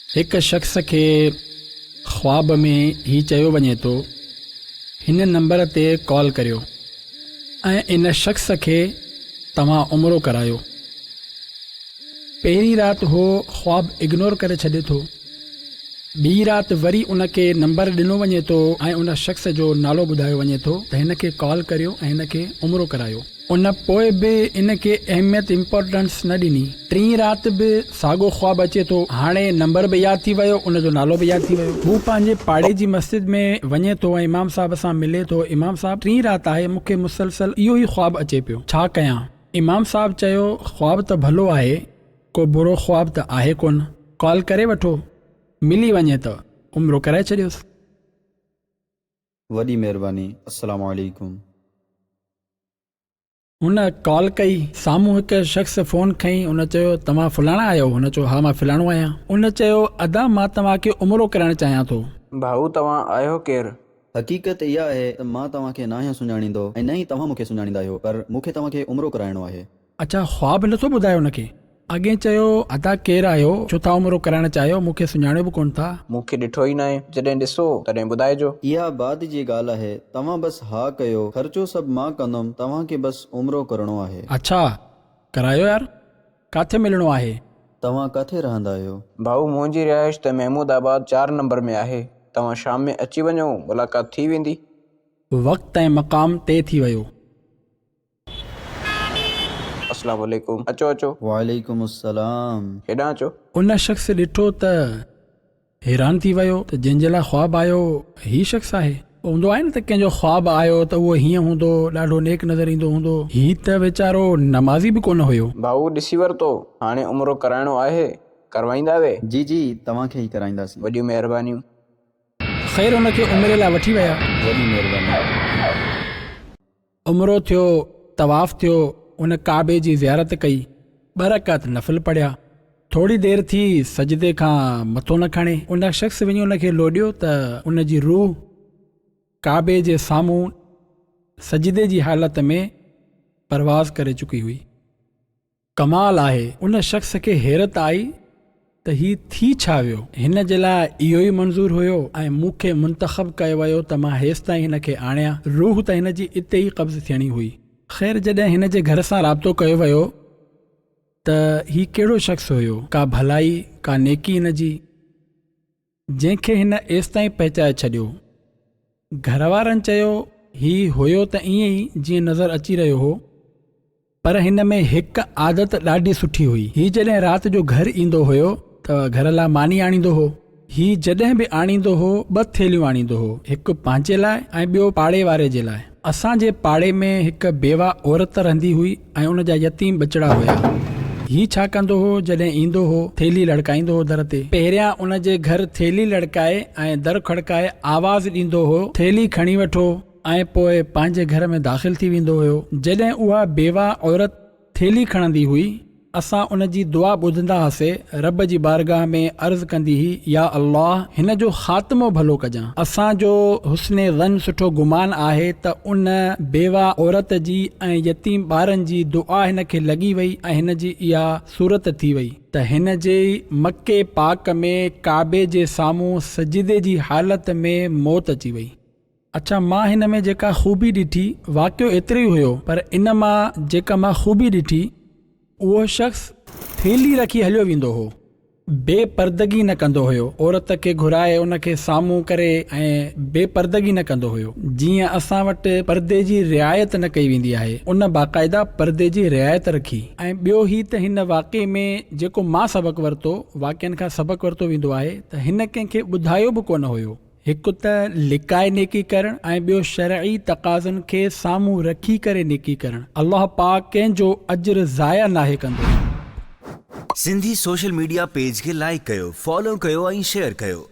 एक शख्स के ख्वाब में ही चयो वञे तो हिन नंबर ते कॉल करियो ऐं इन शख्स खे तव्हां उमिरो करायो। पहिरीं राति हो ख्वाब इग्नोर करे छॾे थो, ॿी राति वरी उनखे नंबर ॾिनो वञे थो ऐं उन शख्स जो नालो ॿुधायो वञे थो त हिन खे कॉल करियो ऐं हिन खे उमिरो करायो। उन पोइ बि इनखे अहमियत इम्पोर्टेंस न ॾिनी। टीं राति बि साॻियो ख्वाब अचे थो, हाणे नंबर बि यादि थी वियो, उनजो नालो बि यादि थी वियो। हू पंहिंजे पाड़े जी मस्जिद में वञे थो ऐं इमाम साहब सां मिले थो। इमाम साहब, टीं राति आहे, मूंखे मुसलसल इहो ई ख्वाब अचे पियो, छा कयां? इमाम साहब चयो, ख्वाब त भलो आहे, को बुरो ख्वाब त आहे कोन, कॉल करे वठो, मिली वञे त उमिरो कराए छॾियोसि। वॾी महिरबानी, अस्सलाम वालेकुम। हुन कॉल कई, साम्हूं हिकु शख़्स फ़ोन खईं, हुन चयो तव्हां फलाणा आहियो? हुन चयो हा मां फलाणो आहियां। हुन चयो अदा मां तव्हांखे उमिरो कराइणु चाहियां थो। भाऊ तव्हां आहियो केरु? हक़ीक़त इहा आहे त मां तव्हांखे न आहियां सुञाणींदो ऐं न ई तव्हां मूंखे सुञाणींदा आहियो, पर मूंखे तव्हांखे उमिरो कराइणो आहे। अच्छा, ख्वाब नथो ॿुधायो हुनखे? अॻे चयो अदा केरु आहियो, छो था उमिरो कराइणु चाहियो, मूंखे सुञाणियो बि कोन था। मूंखे ॾिठो ई न आहे, जॾहिं ॾिसो तॾहिं ॿुधाइजो। इहा बाद जी ॻाल्हि आहे, तव्हां बसि हा कयो, ख़र्चो सभु मां कंदुमि, तव्हांखे बसि उमिरो करणो आहे। अच्छा करायो यार, किथे मिलणो आहे? तव्हां किथे रहंदा आहियो? भाऊ मुंहिंजी रिहाइश त महमूदाबाद 4 नंबर में आहे, तव्हां शाम में अची वञो, मुलाक़ात थी वेंदी। वक़्तु ऐं मक़ाम तय थी वियो। अस्सलाम वालेकुम। अचो अचो। वालेकुम अस्सलाम। हेॾां अचो। उन शख़्स ॾिठो त हैरान थी वियो त जंहिंजे लाइ ख्वाब आयो ही शख़्स आहे। हूंदो आहे न त कंहिंजो ख्वाब आयो त उहो हीअं हूंदो, ॾाढो नेक नज़र ईंदो हूंदो, ही त वीचारो नमाज़ी बि कोन हुयो। भाऊ ॾिसी वरितो, हाणे उमिरो कराइणो आहे, करवाईंदा वे? जी जी, तव्हांखे ई कराईंदासीं। वॾियूं महिरबानियूं। ख़ैर हुनखे उमिरे लाइ वठी विया। वॾी महिरबानी। उमिरो थियो, तवाफ़ थियो, उन काबे जी ज़ियारत कई, 2 रकात नफ़िल पढ़िया। थोरी देरि थी, सजदे खां मथो न खणे। उन शख़्स वञी उनखे लोॾियो त उन जी रूह काबे जे साम्हूं सजदे जी हालत में परवाज़ करे चुकी हुई। कमाल आहे, उन शख़्स खे हैरत आई त ही थी छा वियो। हिन जे लाइ इहो ई मंज़ूर हुयो ऐं मूंखे मुंतख़ब कयो वियो त मां हेसि ताईं हिन खे आणियां। रूह त हिन जी इते ई क़ब्ज़ थियणी हुई। ख़ैर जॾहिं हिन जे घर सां राब्तो कयो वियो त ही कहिड़ो शख़्स हुयो, का भलाई, का नेकी हिन जी, जंहिंखे हिन एसि ताईं पहुचाए छॾियो। घर वारनि चयो ही हुयो त ईअं ई जीअं नज़र अची रहियो हो, पर हिन में हिकु आदत ॾाढी सुठी हुई। ही जॾहिं राति जो घर ईंदो हुयो त घर लाइ मानी आणींदो हो। ही जॾहिं बि आणींदो हो 2 थेलियूं आणींदो हो, हिकु पंहिंजे लाइ ऐं ॿियो पाड़े वारे जे लाइ। असांजे पाड़े में हिकु बेवा औरत रहंदी हुई ऐं उन जा यतीम बचड़ा हुया। ही छा कंदो हो, जॾहिं ईंदो हो थेली लड़काईंदो हो दर ते। पहिरियां उन जे घर थेली लड़काए ऐं दर खड़काए आवाज़ ॾींदो हो, थेली खणी वठो, ऐं पोइ पंहिंजे घर में दाख़िल थी वेंदो हुयो। जॾहिं उहा बेवा औरत थेली खणंदी हुई, असां उन जी दुआ ॿुधंदा हुआसीं, रब जी बारगाह में अर्ज़ कंदी हुई, या अल्लाह हिन जो ख़ात्मो भलो कजां। असांजो हुस्ने ज़न सुठो गुमान आहे त उन बेवा औरत जी ऐं यतीम ॿारनि जी दुआ हिन खे लॻी वई ऐं हिन जी इहा सूरत थी वई त हिन जे मके पाक में काबे जे साम्हूं सजदे जी हालत में मौत अची वई। अच्छा, मां हिन में जेका ख़ूबी ॾिठी, वाक़ियो एतिरो ई हुयो, पर इन मां जेका मां ख़ूबी ॾिठी, उहो शख़्स थेली रखी हलियो वेंदो हो, बेपर्दगी न कंदो हुयो। औरत खे घुराए उन खे साम्हूं करे ऐं बेपर्दगी न कंदो हुयो। जीअं असां वटि पर्दे जी रिआयत न कई वेंदी आहे, उन बाक़ाइदा पर्दे जी रिआयत रखी। ऐं ॿियो ही त हिन वाक़े में जेको मां सबक़ु वरितो, वाक़िअनि खां सबक़ु वरितो वेंदो आहे त हिन कंहिंखे ॿुधायो बि कोन हुयो। हिकु त लिकाए नेकी करणु ऐं ॿियो शरई तक़ाज़नि खे साम्हूं रखी करे नेकी करणु। अल्लाह पाक कंहिंजो अज्र ज़ाया नाहे कंदो। सिंधी सोशल मीडिया पेज खे लाइक कयो, फॉलो कयो ऐं शेयर कयो।